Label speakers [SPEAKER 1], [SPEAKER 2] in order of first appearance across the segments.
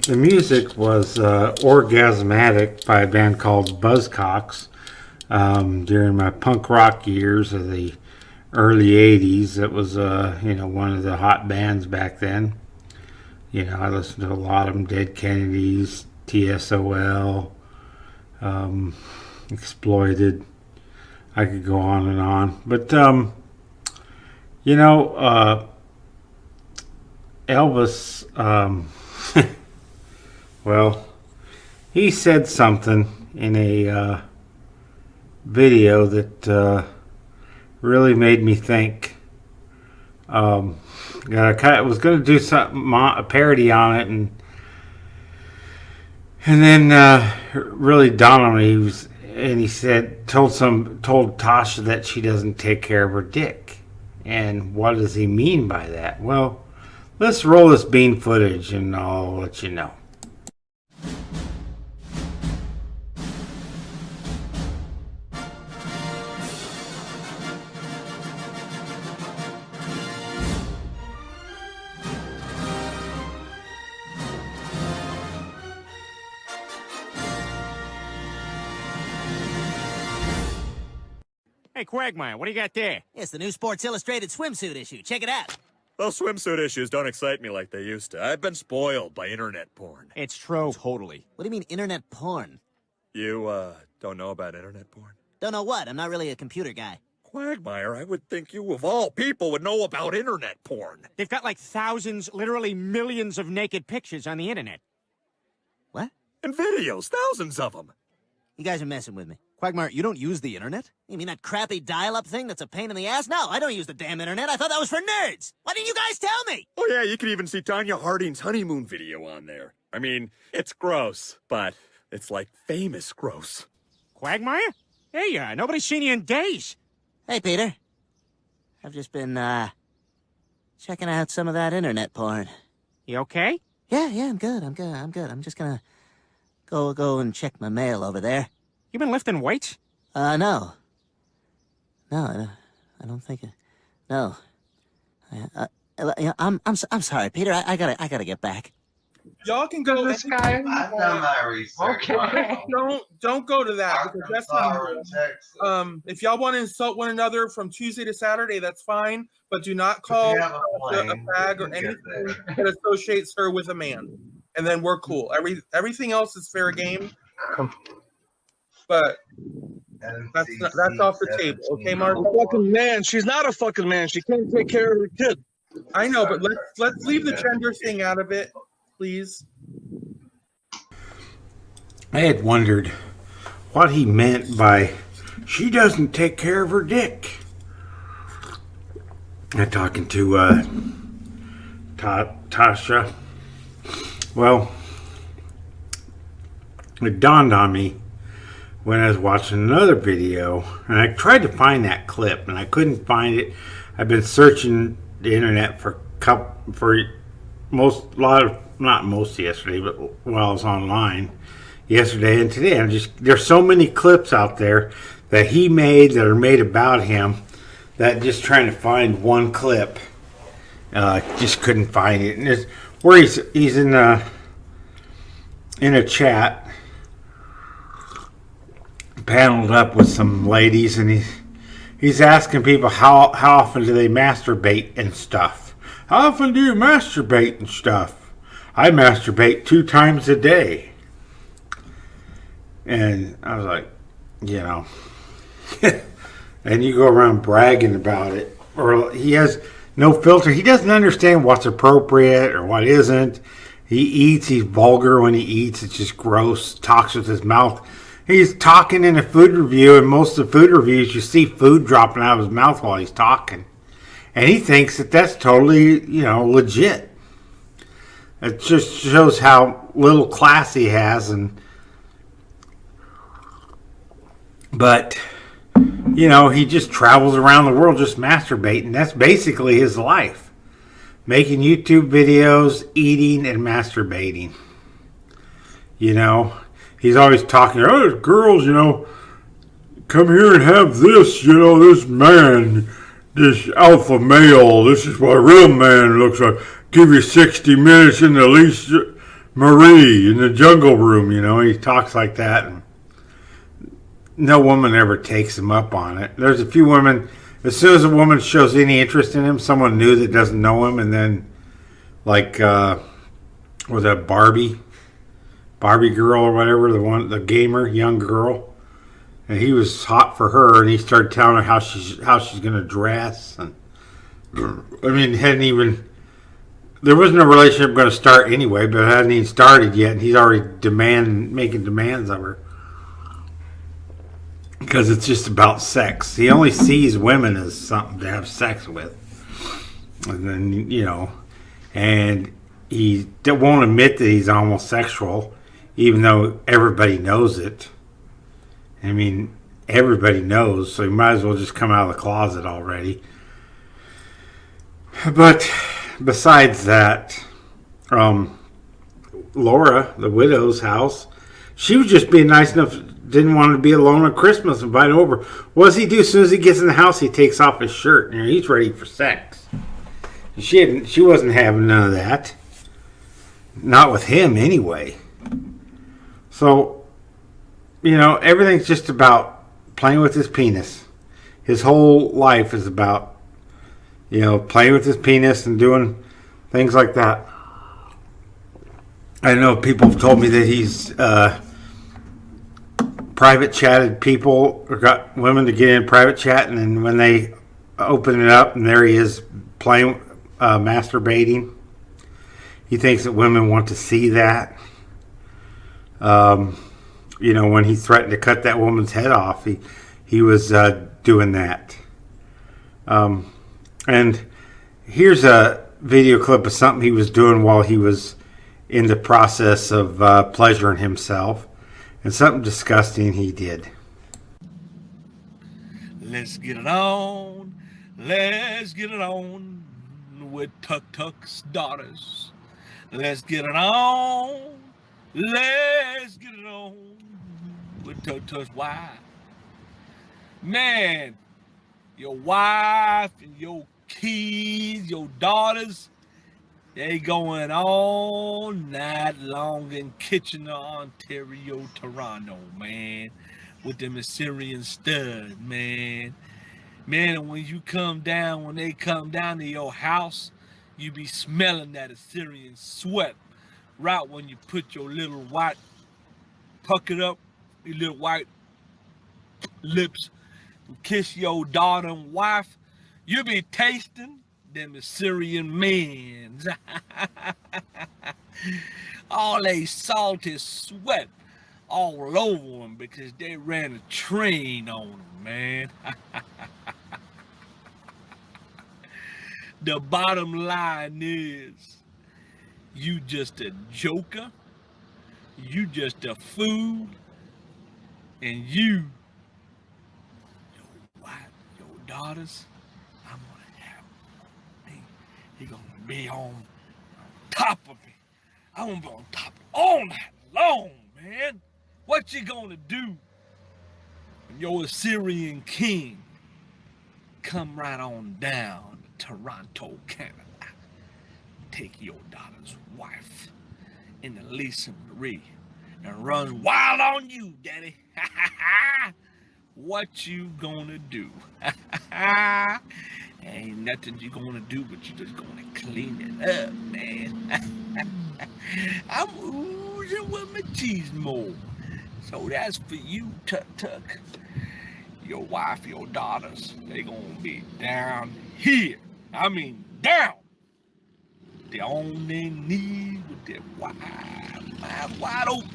[SPEAKER 1] The music was Orgasmatic by a band called Buzzcocks. During my punk rock years of the early 80s, it was, one of the hot bands back then. I listened to a lot of them, Dead Kennedys, TSOL, Exploited. I could go on and on. But, Elvis, well, he said something in a video that really made me think. I was going to do something, a parody on it, and then really dawned on me. He said, told Tasha that she doesn't take care of her dick. And what does he mean by that? Well, let's roll this bean footage and I'll let you know.
[SPEAKER 2] Hey, Quagmire, what do you got there?
[SPEAKER 3] It's the new Sports Illustrated swimsuit issue. Check it out.
[SPEAKER 4] Those swimsuit issues don't excite me like they used to. I've been spoiled by internet porn.
[SPEAKER 2] It's true. Totally.
[SPEAKER 3] What do you mean, internet porn?
[SPEAKER 4] You, don't know about internet porn?
[SPEAKER 3] Don't know what. I'm not really a computer guy.
[SPEAKER 4] Quagmire, I would think you, of all people, would know about internet porn.
[SPEAKER 2] They've got like thousands, literally millions of naked pictures on the internet.
[SPEAKER 3] What?
[SPEAKER 4] And videos, thousands of them.
[SPEAKER 3] You guys are messing with me.
[SPEAKER 5] Quagmire, you don't use the internet?
[SPEAKER 3] You mean that crappy dial-up thing that's a pain in the ass? No, I don't use the damn internet. I thought that was for nerds. Why didn't you guys tell me?
[SPEAKER 4] Oh yeah, you could even see Tanya Harding's honeymoon video on there. I mean, it's gross, but it's like famous gross.
[SPEAKER 2] Quagmire? There you are. Nobody's seen you in days.
[SPEAKER 3] Hey, Peter. I've just been, checking out some of that internet porn.
[SPEAKER 2] You okay?
[SPEAKER 3] Yeah, I'm good. I'm just gonna go and check my mail over there.
[SPEAKER 2] You been lifting weights?
[SPEAKER 3] No. No, I don't think. No. I'm sorry, Peter. I gotta get back.
[SPEAKER 6] Y'all can go.
[SPEAKER 7] This guy.
[SPEAKER 6] I've done my research. Okay. Don't go to that because that's not. If y'all want to insult one another from Tuesday to Saturday, that's fine. But do not call a bag or anything that associates her with a man. And then we're cool. Everything else is fair game. But that's off the table, okay, Mark?
[SPEAKER 7] A fucking man. She's not a fucking man. She can't take care of her kid.
[SPEAKER 6] I know, but let's leave the gender thing out of it, please.
[SPEAKER 1] I had wondered what he meant by she doesn't take care of her dick. I'm talking to Tasha. Well, it dawned on me when I was watching another video, and I tried to find that clip, and I couldn't find it. I've been searching the internet not most yesterday, but while I was online yesterday and today. And there's so many clips out there that he made that are made about him that just trying to find one clip, just couldn't find it. And it's where he's in a chat, paneled up with some ladies, and he's asking people how often do they masturbate and stuff. How often do you masturbate and stuff? I masturbate 2 times a day. And I was like, and you go around bragging about it, or he has no filter. He doesn't understand what's appropriate or what isn't. He eats, he's vulgar when he eats. It's just gross. Talks with his mouth. He's talking in a food review, and most of the food reviews, you see food dropping out of his mouth while he's talking. And he thinks that that's totally, legit. It just shows how little class he has. But, he just travels around the world just masturbating. That's basically his life. Making YouTube videos, eating, and masturbating. He's always talking, girls, come here and have this, this man, this alpha male, this is what a real man looks like. Give you 60 minutes in the least Marie in the jungle room, you know, he talks like that. And no woman ever takes him up on it. There's a few women, as soon as a woman shows any interest in him, someone new that doesn't know him, and then, like, was that Barbie girl or whatever, the gamer, young girl, and he was hot for her, and he started telling her how she's going to dress, and I mean, there wasn't a relationship going to start anyway, but it hadn't even started yet, and he's already making demands of her. Because it's just about sex. He only sees women as something to have sex with. And then, you know, and he won't admit that he's homosexual, even though everybody knows it. I mean, everybody knows, so he might as well just come out of the closet already. But besides that, Laura, the widow's house, she was just being nice enough, didn't want to be alone on Christmas, invite over. What does he do? As soon as he gets in the house, he takes off his shirt. You know, he's ready for sex. And she wasn't having none of that. Not with him, anyway. So, you know, everything's just about playing with his penis. His whole life is about, you know, playing with his penis and doing things like that. I know people have told me that he's private chatted people, or got women to get in private chat, and then when they open it up and there he is playing, masturbating, he thinks that women want to see that. You know, when he threatened to cut that woman's head off, he was doing that. And here's a video clip of something he was doing while he was in the process of pleasuring himself. And something disgusting he did.
[SPEAKER 8] Let's get it on. Let's get it on with Tuck's daughters. Let's get it on. Let's get it on with Tuck's wife. Man, your wife and your kids, your daughters, they going all night long in Kitchener, Ontario, Toronto, man, with them Assyrian studs, man. Man, and when they come down to your house, you be smelling that Assyrian sweat right when you put your little white, puckered up, your little white lips, and kiss your daughter and wife. You be tasting them Assyrian men. All they salty sweat all over them because they ran a train on them, man. The bottom line is, you just a joker, you just a fool, and your wife, your daughters, I'm gonna have me. He gonna be on top of me. I'm gonna be on top all night long, man. What you gonna do when your Assyrian king come right on down to Toronto, Canada? Take your daughter's wife in the Lisa Marie and runs wild on you, daddy. What you gonna do? Ain't nothing you gonna do, but you just gonna clean it up, man. I'm oozing with my cheese mold. So that's for you, Tuck. Your wife, your daughters, they gonna be down here. I mean, down. They on their knees with their wide open.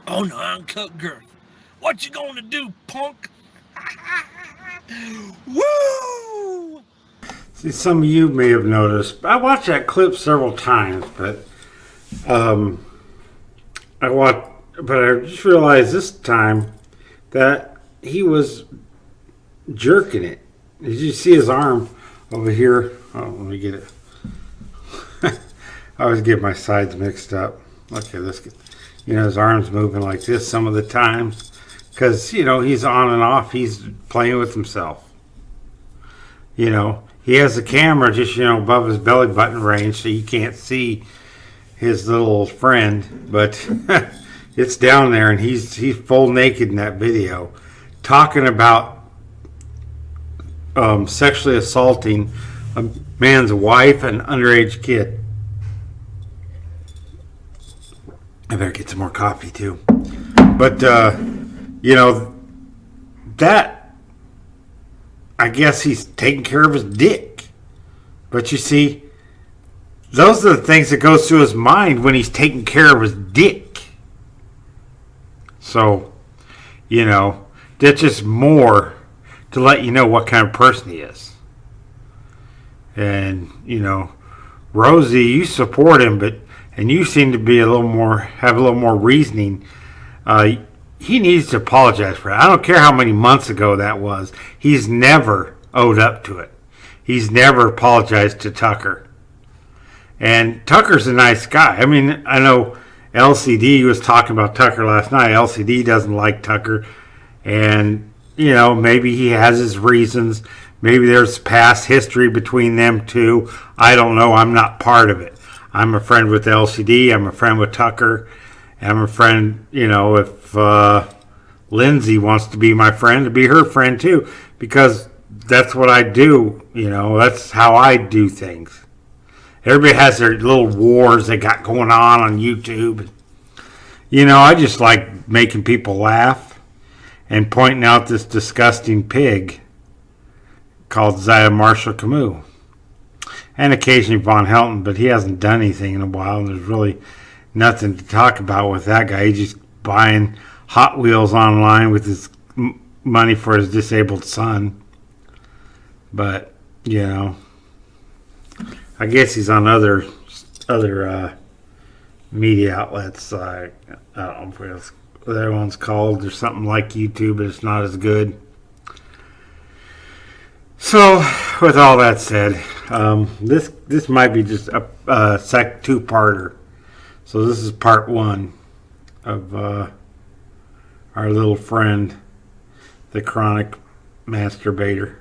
[SPEAKER 8] On the uncut girth. What you gonna do, punk? Woo!
[SPEAKER 1] See, some of you may have noticed, I watched that clip several times, but I just realized this time that he was jerking it. Did you see his arm over here? Oh, let me get it. I always get my sides mixed up. Okay, let's get, his arm's moving like this some of the times because, he's on and off. He's playing with himself. He he has the camera just, above his belly button range, so you can't see his little friend, but it's down there, and he's full naked in that video, talking about sexually assaulting a man's wife and underage kid. I better get some more coffee too. But that, I guess he's taking care of his dick. But you see, those are the things that goes through his mind when he's taking care of his dick. So, that's just more to let you know what kind of person he is. And, Rosie, you support him, and you seem to be have a little more reasoning. He needs to apologize for it. I don't care how many months ago that was. He's never owed up to it. He's never apologized to Tucker. And Tucker's a nice guy. I mean, I know LCD was talking about Tucker last night. LCD doesn't like Tucker. And, maybe he has his reasons. Maybe there's past history between them two. I don't know. I'm not part of it. I'm a friend with LCD. I'm a friend with Tucker. I'm a friend, if Lindsay wants to be my friend, to be her friend too. Because that's what I do. That's how I do things. Everybody has their little wars they got going on YouTube. I just like making people laugh and pointing out this disgusting pig called Marshal Khamou. And occasionally Von Helton, but he hasn't done anything in a while, and there's really nothing to talk about with that guy. He's just buying Hot Wheels online with his money for his disabled son. But, I guess he's on other media outlets. I don't know what that one's called. There's something like YouTube, but it's not as good. So, with all that said, this might be just a two-parter. So this is part one of our little friend, the chronic masturbator.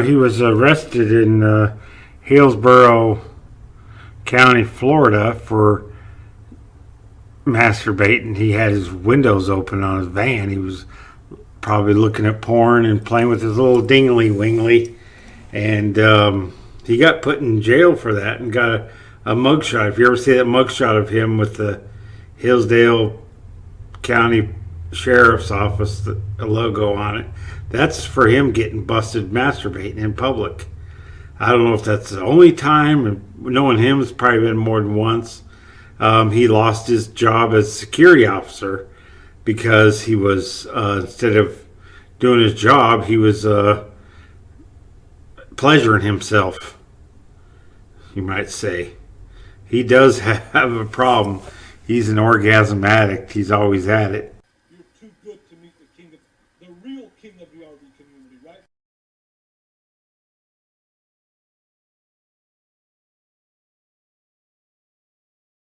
[SPEAKER 1] He was arrested in Hillsborough County, Florida for masturbating. He had his windows open on his van. He was probably looking at porn and playing with his little dingly-wingly. And he got put in jail for that and got a mugshot. If you ever see that mugshot of him with the Hillsdale County Sheriff's Office logo on it, that's for him getting busted masturbating in public. I don't know if that's the only time, and knowing him, it's probably been more than once. He lost his job as security officer because he was, instead of doing his job, he was pleasuring himself, you might say. He does have a problem. He's an orgasm addict. He's always had it.